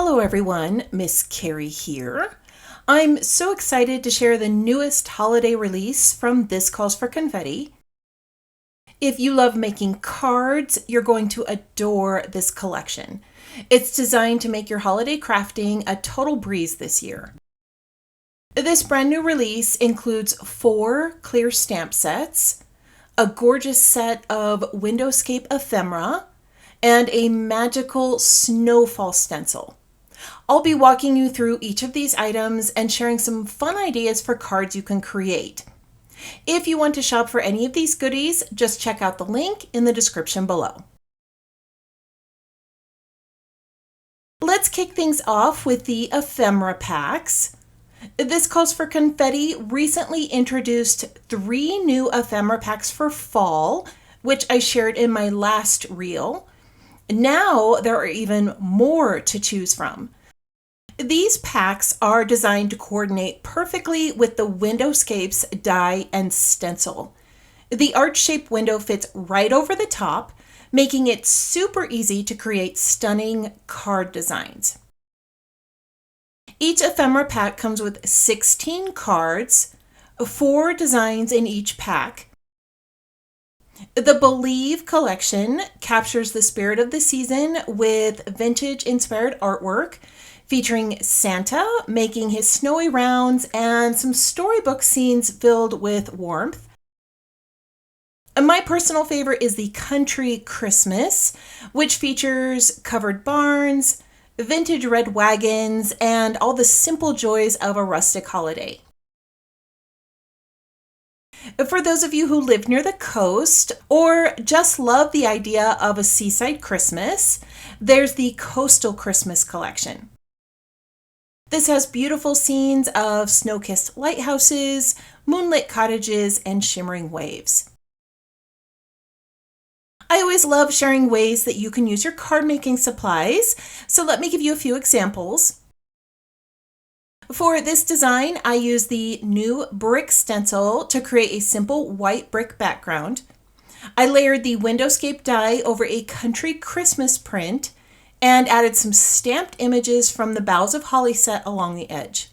Hello everyone, Miss Carrie here. I'm so excited to share the newest holiday release from This Calls for Confetti. If you love making cards, you're going to adore this collection. It's designed to make your holiday crafting a total breeze this year. This brand new release includes 4 clear stamp sets, a gorgeous set of Windowscape ephemera, and a magical Snowfall stencil. I'll be walking you through each of these items and sharing some fun ideas for cards you can create. If you want to shop for any of these goodies, just check out the link in the description below. Let's kick things off with the ephemera packs. This Calls for Confetti recently introduced 3 new ephemera packs for fall, which I shared in my last reel. Now there are even more to choose from. These packs are designed to coordinate perfectly with the Windowscape's die and stencil. The arch-shaped window fits right over the top, making it super easy to create stunning card designs. Each ephemera pack comes with 16 cards, 4 designs in each pack. The Believe collection captures the spirit of the season with vintage-inspired artwork featuring Santa making his snowy rounds and some storybook scenes filled with warmth. My personal favorite is the Country Christmas, which features covered barns, vintage red wagons, and all the simple joys of a rustic holiday. For those of you who live near the coast or just love the idea of a seaside Christmas, there's the Coastal Christmas collection. This has beautiful scenes of snow-kissed lighthouses, moonlit cottages, and shimmering waves. I always love sharing ways that you can use your card making supplies, so let me give you a few examples. For this design, I used the new brick stencil to create a simple white brick background. I layered the Windowscape die over a Country Christmas print and added some stamped images from the Boughs of Holly set along the edge.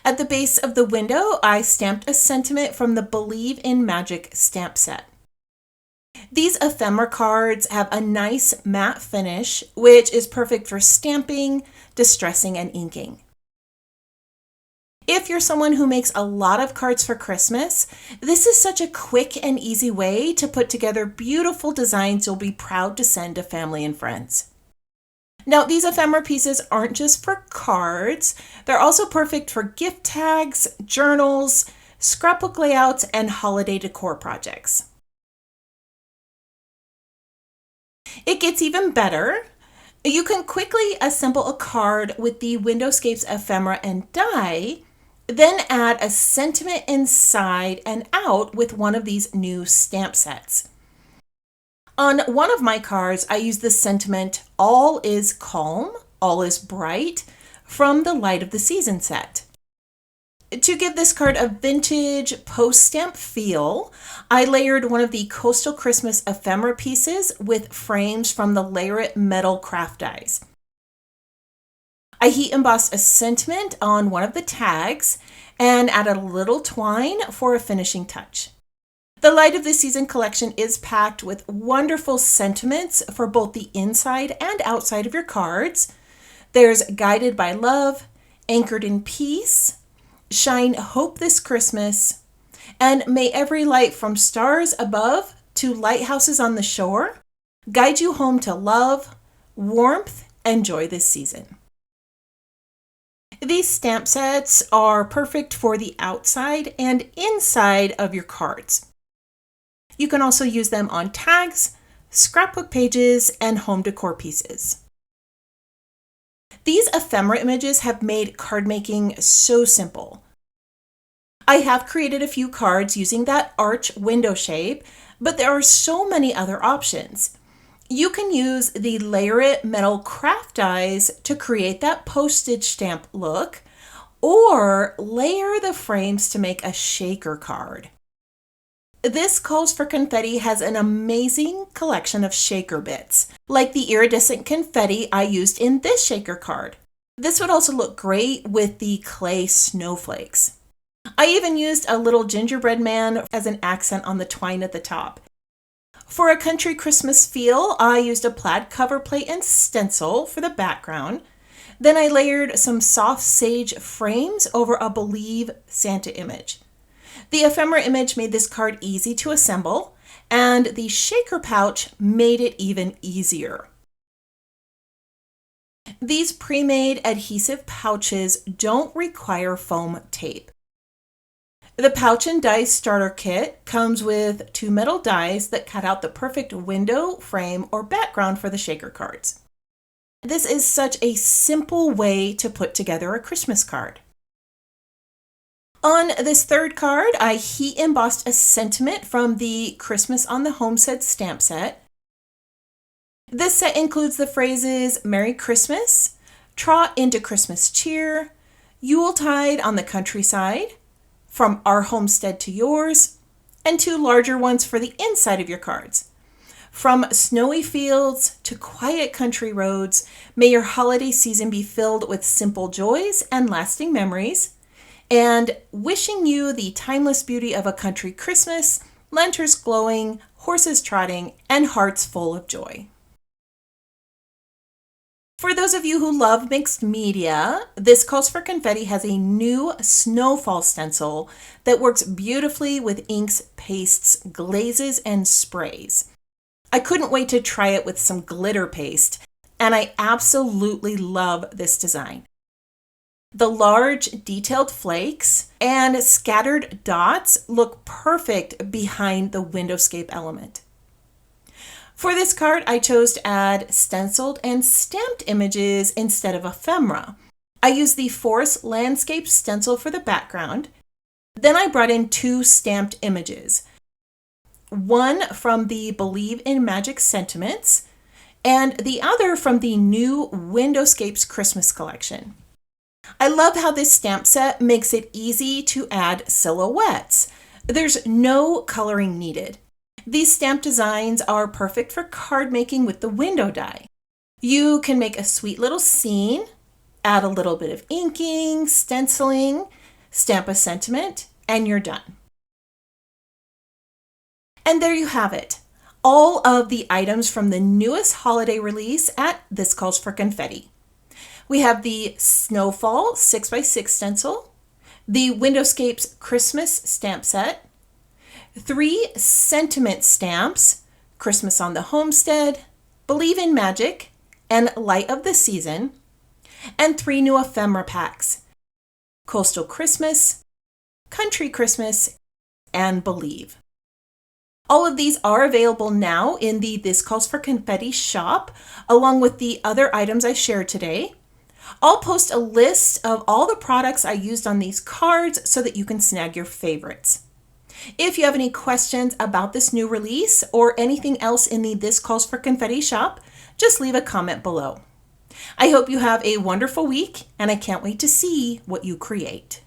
At the base of the window, I stamped a sentiment from the Believe in Magic stamp set. These ephemera cards have a nice matte finish, which is perfect for stamping, distressing, and inking. If you're someone who makes a lot of cards for Christmas, this is such a quick and easy way to put together beautiful designs you'll be proud to send to family and friends. Now, these ephemera pieces aren't just for cards, they're also perfect for gift tags, journals, scrapbook layouts, and holiday decor projects. It gets even better. You can quickly assemble a card with the Windowscape's ephemera and die, then add a sentiment inside and out with one of these new stamp sets. On one of my cards, I used the sentiment, "All is calm, all is bright," from the Light of the Season set. To give this card a vintage post-stamp feel, I layered one of the Coastal Christmas ephemera pieces with frames from the Layer It metal craft dies. I heat embossed a sentiment on one of the tags and added a little twine for a finishing touch. The Light of the Season collection is packed with wonderful sentiments for both the inside and outside of your cards. There's Guided by Love, Anchored in Peace, Shine Hope This Christmas, and May Every Light from Stars Above to Lighthouses on the Shore guide you home to love, warmth, and joy this season. These stamp sets are perfect for the outside and inside of your cards. You can also use them on tags, scrapbook pages, and home decor pieces. These ephemera images have made card making so simple. I have created a few cards using that arch window shape, but there are so many other options. You can use the Layer It metal craft dies to create that postage stamp look, or layer the frames to make a shaker card. This Calls for Confetti has an amazing collection of shaker bits, like the iridescent confetti I used in this shaker card. This would also look great with the clay snowflakes. I even used a little gingerbread man as an accent on the twine at the top. For a country Christmas feel, I used a plaid cover plate and stencil for the background. Then I layered some soft sage frames over a Believe Santa image. The ephemera image made this card easy to assemble, and the shaker pouch made it even easier. These pre-made adhesive pouches don't require foam tape. The pouch and die starter kit comes with 2 metal dies that cut out the perfect window, frame, or background for the shaker cards. This is such a simple way to put together a Christmas card. On this third card, I heat embossed a sentiment from the Christmas on the Homestead stamp set. This set includes the phrases Merry Christmas, Trot into Christmas Cheer, Yuletide on the Countryside, From Our Homestead to Yours, and 2 larger ones for the inside of your cards. From Snowy Fields to Quiet Country Roads, may your holiday season be filled with simple joys and lasting memories. And wishing you the timeless beauty of a country Christmas, lanterns glowing, horses trotting, and hearts full of joy. For those of you who love mixed media, this Calls for Confetti has a new Snowfall stencil that works beautifully with inks, pastes, glazes, and sprays. I couldn't wait to try it with some glitter paste, and I absolutely love this design. The large detailed flakes and scattered dots look perfect behind the windowscape element. For this card, I chose to add stenciled and stamped images instead of ephemera. I used the Forest Landscape stencil for the background. Then I brought in 2 stamped images. One from the Believe in Magic Sentiments, and the other from the new Windowscapes Christmas collection. I love how this stamp set makes it easy to add silhouettes. There's no coloring needed. These stamp designs are perfect for card making with the window die. You can make a sweet little scene, add a little bit of inking, stenciling, stamp a sentiment, and you're done. And there you have it. All of the items from the newest holiday release at This Calls for Confetti. We have the Snowfall 6x6 stencil, the Windowscapes Christmas stamp set, 3 sentiment stamps, Christmas on the Homestead, Believe in Magic, and Light of the Season, and 3 new ephemera packs, Coastal Christmas, Country Christmas, and Believe. All of these are available now in the This Calls for Confetti shop, along with the other items I shared today. I'll post a list of all the products I used on these cards so that you can snag your favorites. If you have any questions about this new release or anything else in the This Calls for Confetti shop, just leave a comment below. I hope you have a wonderful week, and I can't wait to see what you create.